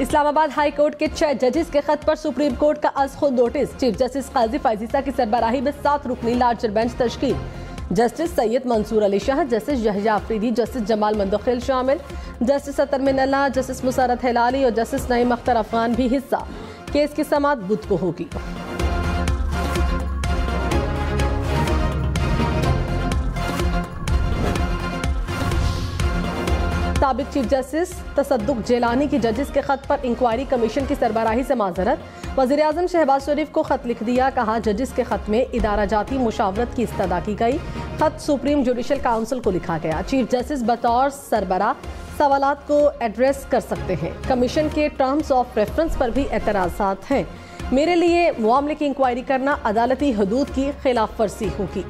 Islamabad high court के 6 जजेस के खत पर सुप्रीम कोर्ट का आज खुद notice. Chief justice Qazi Faez Isa की सरबराही में 7 रुकनी लार्जर बेंच तश्कील। Justice Syed Mansoor Ali Shah, justice Yahya Afridi, justice Jamal Mandokhail शामिल, जस्टिस अतर मिनल्ला, जस्टिस मुसरत हिलाली और जस्टिस नईम अख्तर अफगान भी हिस्सा। केस की समाअत बुध को होगी। साबिक चीफ जस्टिस तसद्दुक जेलानी की जजेस के खत पर इंक्वायरी कमीशन की सरबराही से माजरत। वज़ीर आज़म शहबाज शरीफ को खत लिख दिया, कहा जजेस के खत में इदारा जाती मुशावरत की इस्तदा की गई। खत सुप्रीम जुडिशल काउंसिल को लिखा गया। चीफ जस्टिस बतौर सरबरा सवालात को एड्रेस कर सकते हैं। कमीशन के टर्म्स ऑफ रेफरेंस पर भी एतराज़ात हैं। मेरे लिए मामले की इंक्वायरी करना अदालती हदूद की खिलाफ वर्जी होगी।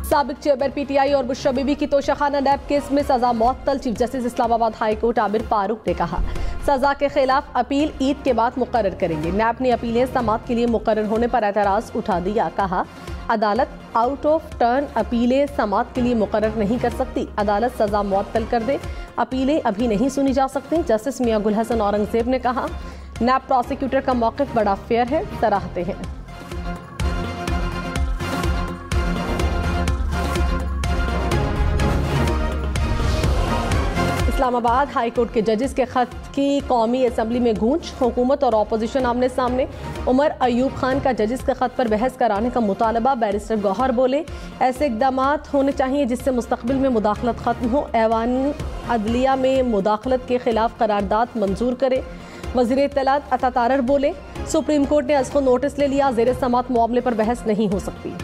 साबिक चेयरमैन पीटीआई और बुशरा बीबी की तोशाखाना नैब केस में सजा मौत। Chief justice Islamabad high court Aamir Farooq ने कहा सजा के खिलाफ अपील ईद के बाद मुकर्रर करेंगे। नैब ने अपीलें समाअत के लिए मुकर्रर होने पर एतराज उठा दिया। कहा अदालत आउट ऑफ टर्न अपीलें समाअत के लिए मुकर्रर नहीं कर सकती। अदालत सजा मुअत्तल कर दे, अपीलें अभी नहीं सुनी जा सकती। जस्टिस मियां गुल हसन औरंगजेब ने कहा नैब प्रोसिक्यूटर का मौक़िफ़ बड़ा फेयर है, सराहते हैं। इस्लामाबाद हाई कोर्ट के जजेस के खत की कौमी असम्बली में गूंज। हुकूमत और अपोजिशन आमने सामने। उमर अयूब खान का जजेस के खत पर बहस कराने का मुतालबा। बैरिस्टर गौहर बोले ऐसे इक़दाम होने चाहिए जिससे मुस्तक़बिल में मुदाखलत ख़त्म हो। ऐवान अदलिया में मुदाखलत के खिलाफ करारदाद मंजूर करे। वज़ीर इत्तलात अता तारर बोले सुप्रीम कोर्ट ने आज नोटिस ले लिया, ज़ेर समाअत मामले पर बहस नहीं हो सकती।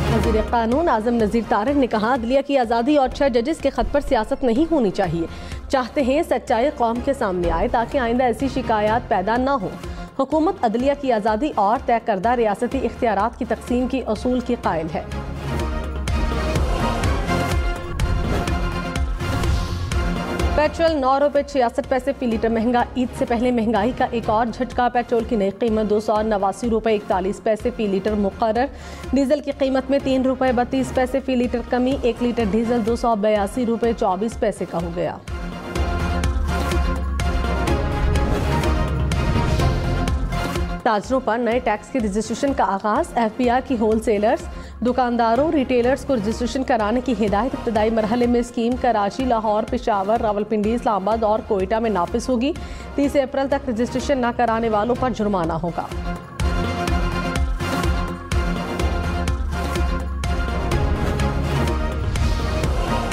वज़ीर कानून आज़म नज़ीर तारर ने कहा अदलिया की आज़ादी और 6 जजेस के खत पर सियासत नहीं होनी चाहिए। चाहते हैं सच्चाई कौम के सामने आए ताकि आइंदा ऐसी शिकायत पैदा न हो। हुकूमत अदलिया की आज़ादी और तय करदा रियासती इख्तियारात की तकसीम की असूल की कायल है। पेट्रोल 9 रुपये 66 पैसे फी लीटर महंगा। ईद से पहले महंगाई का एक और झटका। पेट्रोल की नई कीमत 289 रुपये 41 पैसे फी लीटर मुकर्रर। डीजल की कीमत में 3 रुपये 32 पैसे फी लीटर कमी। 1 लीटर डीजल 282 रुपये 24 पैसे का हो गया। ताजरों पर नए टैक्स की रजिस्ट्रेशन का आगाज। एफबीआई की होलसेलर्स, दुकानदारों, रिटेलर्स को रजिस्ट्रेशन कराने की हिदायत। इब्तदाई मरहले में स्कीम कराची, लाहौर, पेशावर, रावलपिंडी, इस्लामाबाद और कोयटा में नाफिज होगी। 30 अप्रैल तक रजिस्ट्रेशन न कराने वालों पर जुर्माना होगा।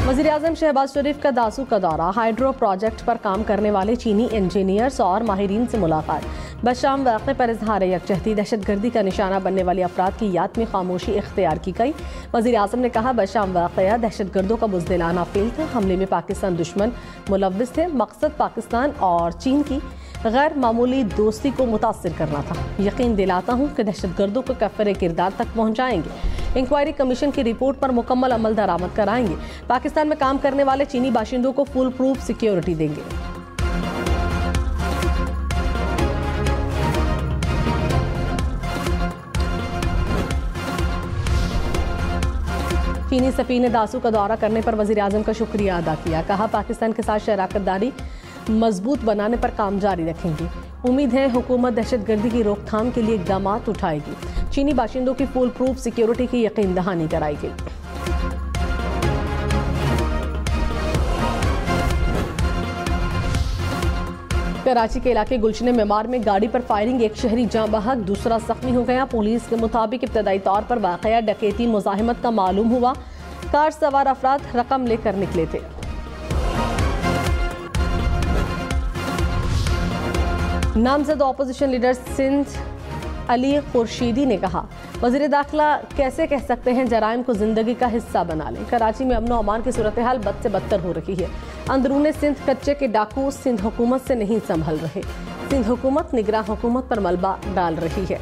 वज़ीर आज़म शहबाज शरीफ का दासू का दौरा। हाइड्रो प्रोजेक्ट पर काम करने वाले चीनी इंजीनियर्स और माहिरीन से मुलाकात। बशाम वाक़े पर इजहार यकजहती। दहशतगर्दी का निशाना बनने वाले अफराद की याद में खामोशी इख्तियार की गई। वज़ीर आज़म ने कहा बशाम वाक़या दहशतगर्दों का बुज़दिलाना फेल था। हमले में पाकिस्तान दुश्मन मुलव्विस थे। मकसद पाकिस्तान और चीन की गैर मामूली दोस्ती को मुतासिर करना था। यकीन दिलाता हूँ कि दहशतगर्दों को कफ़रे किरदार तक पहुँचाएंगे। इंक्वायरी कमीशन की रिपोर्ट पर मुकम्मल अमल दरामद कराएंगे। पाकिस्तान में काम करने वाले चीनी बाशिंदों को फुल प्रूफ सिक्योरिटी देंगे। चीनी सफ़ी ने दासू का दौरा करने पर वज़ीर आज़म का शुक्रिया अदा किया। कहा पाकिस्तान के साथ शराकतदारी मजबूत बनाने पर काम जारी रखेंगे। उम्मीद है हुकूमत दहशतगर्दी की रोकथाम के लिए इक़दाम उठाएगी। चीनी बाशिंदों की फुल प्रूफ सिक्योरिटी की यकीन दहानी कराएगी। कराची के इलाके गुलशन मेमार में गाड़ी पर फायरिंग। एक शहरी जाँ बहक, दूसरा जख्मी हो गया। पुलिस के मुताबिक इब्तदाई तौर पर वाक़या डकैती मुज़ाहिमत का मालूम हुआ। कार सवार अफराद रकम लेकर निकले थे। नामजद अपोजिशन लीडर सिंध अली खुर्शीदी ने कहा वज़ीर दाखिला कैसे कह सकते हैं जराइम को जिंदगी का हिस्सा बना लें। कराची में अमन अमान की सूरत हाल बद से बदतर हो रही है। अंदरूने सिंध कच्चे के डाकू सिंध हुकूमत से नहीं संभल रहे। सिंध हुकूमत निगरान हुकूमत पर मलबा डाल रही है।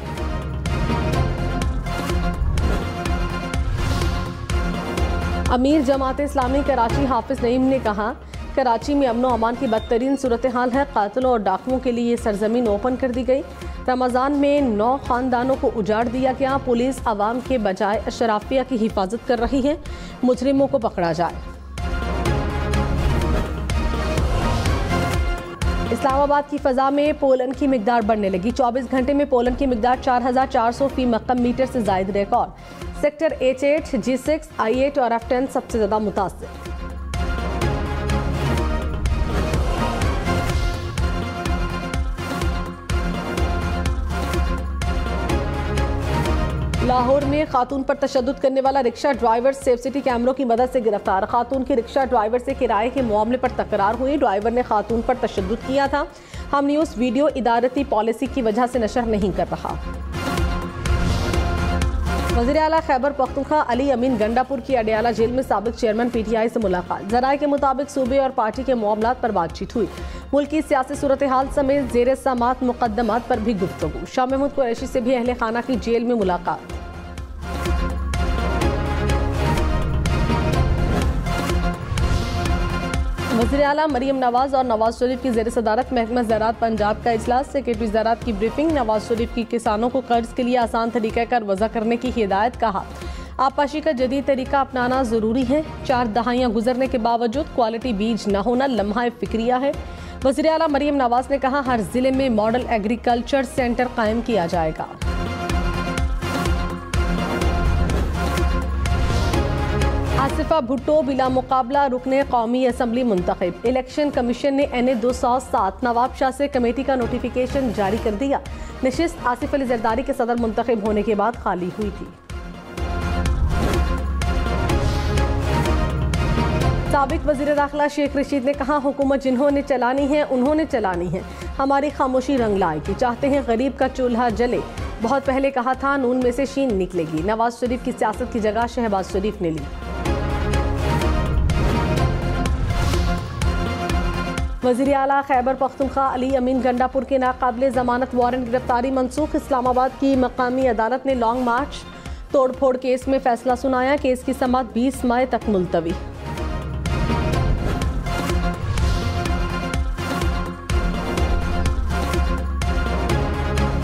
अमीर जमात इस्लामी कराची हाफिज नईम ने कहा कराची में अमनो अमान की बदतरीन सूरत हाल है। कातिलों और डाकुओं के लिए सरजमीन ओपन कर दी गई। रमज़ान में 9 खानदानों को उजाड़ दिया गया। पुलिस आवाम के बजाय अशराफिया की हिफाजत कर रही है। मुजरिमों को पकड़ा जाए। इस्लामाबाद की फ़ज़ा में पोलन की मिकदार बढ़ने लगी। 24 घंटे में पोलन की मिकदार 4400 फी मक्कम मीटर से ज़ायद record. Sector H8, G6, I8 और F10 सबसे ज़्यादा मुतासिर। लाहौर में खातून पर तशद्दुद करने वाला रिक्शा ड्राइवर सेफ सिटी कैमरों की मदद से गिरफ्तार। खातून की रिक्शा ड्राइवर से किराए के मामले पर तकरार हुई। ड्राइवर ने खातून पर तशद्दुद किया था। हम न्यूज़ वीडियो इदारती पॉलिसी की वजह से नशर नहीं कर रहा। वज़ीर आला खैबर पख्तूनख्वा अली अमीन गंडापुर की अडियाला जेल में साबिक चेयरमैन PTI से मुलाकात। ज़राए के मुताबिक सूबे और पार्टी के मामलात पर बातचीत हुई। मुल्क की सियासी सूरत हाल समेत ज़ेर समात मुकदमात पर भी गुफ्तगू। शाह महमूद कुरैशी से भी अहले खाना की जेल में मुलाकात। वज़ीर आला मरीम नवाज और नवाज शरीफ की ज़ेर सदारत महकमा ज़राअत पंजाब का इजलास। सेक्रेटरी ज़राअत की ब्रीफिंग। नवाज शरीफ की किसानों को कर्ज के लिए आसान तरीक़ाकार वज़ा करने की हिदायत। कहा आबपाशी का जदीद तरीका अपनाना ज़रूरी है। 4 दहाइयाँ गुजरने के बावजूद क्वालिटी बीज न होना लम्हा फ़िक्रिया है। वज़ीर आला मरीम नवाज ने कहा हर ज़िले में मॉडल एग्रीकल्चर सेंटर कायम किया जाएगा। आसिफा भुट्टो बिला मुकाबला रुकने कौमी असम्बली मुंतखब। इलेक्शन कमीशन ने NA 207 नवाब शाह से कमेटी का नोटिफिकेशन जारी कर दिया। नशिस्त आसिफ अली जरदारी के सदर मुंतखब होने के बाद खाली हुई थी। साबिक वज़ीर दाखिला शेख रशीद ने कहा हुकूमत जिन्होंने चलानी है उन्होंने चलानी है। हमारी खामोशी रंग लाएगी। चाहते हैं गरीब का चूल्हा जले। बहुत पहले कहा था नून में से शीन निकलेगी। नवाज शरीफ की सियासत की जगह शहबाज शरीफ ने ली। वज़ीर आला खैबर पख्तूनख्वा अली अमीन गंडापुर के नाकाबिले ज़मानत वारंट गिरफ्तारी मनसूख। इस्लामाबाद की मकामी अदालत ने लॉन्ग मार्च तोड़फोड़ केस में फैसला सुनाया। केस की समाअत 20 मई तक मुलतवी।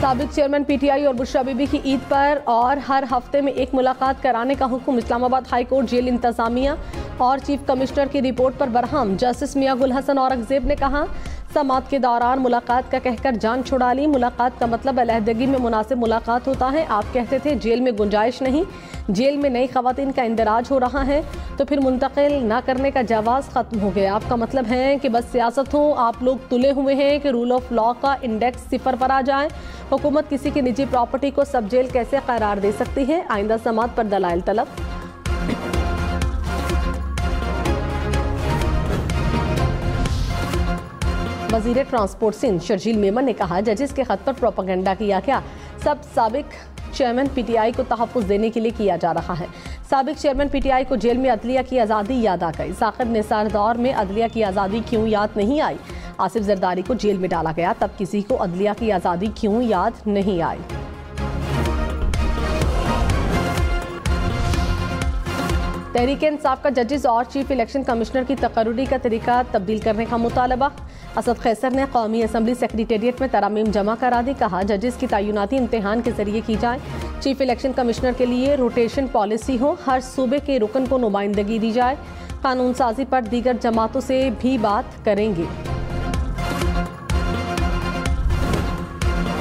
साबिक चेयरमैन PTI और बुशरा बीबी की ईद पर और हर हफ्ते में एक मुलाकात कराने का हुक्म। इस्लामाबाद हाई कोर्ट जेल इंतजामिया और चीफ कमिश्नर की रिपोर्ट पर बरहम। जस्टिस मियां गुल हसन औरंगजेब ने कहा समाअत के दौरान मुलाकात का कहकर जान छुड़ा ली। मुलाकात का मतलब अलहदगी में मुनासिब मुलाकात होता है। आप कहते थे जेल में गुंजाइश नहीं, जेल में नई खवातीन का इंदराज हो रहा है तो फिर मुंतकिल ना करने का जवाज़ ख़त्म हो गया। आपका मतलब है कि बस सियासत हो। आप लोग तुले हुए हैं कि रूल ऑफ लॉ का इंडेक्स 0 पर आ जाए। हुकूमत किसी की निजी प्रॉपर्टी को सब जेल कैसे करार दे सकती है। आइंदा समाअत पर दलाइल तलब। वज़ीर ट्रांसपोर्ट सिंध शर्जील मेमन ने कहा जजेस के खत पर प्रोपेगेंडा किया गया। सब साबिक चेयरमैन PTI को तहफ़्फ़ुज़ देने के लिए किया जा रहा है। साबिक चेयरमैन PTI को जेल में अदलिया की आज़ादी याद आ गई। साकिब निसार दौर में अदलिया की आज़ादी क्यों याद नहीं आई। आसिफ जरदारी को जेल में डाला गया तब किसी को अदलिया की आज़ादी क्यों याद नहीं आई। तहरीक इंसाफ का जजेस और चीफ इलेक्शन कमिश्नर की तकर्रुरी का तरीका तब्दील करने का मुतालबा। असद खैसर ने कौमी असम्बली सेक्रेटेरिएट में तरामीम जमा करा दी। कहा जजेस की तैनाती इम्तिहान के जरिए की जाए। चीफ इलेक्शन कमिश्नर के लिए रोटेशन पॉलिसी हो। हर सूबे के रुकन को नुमाइंदगी दी जाए। कानून साजी पर दीगर जमातों से भी बात करेंगे।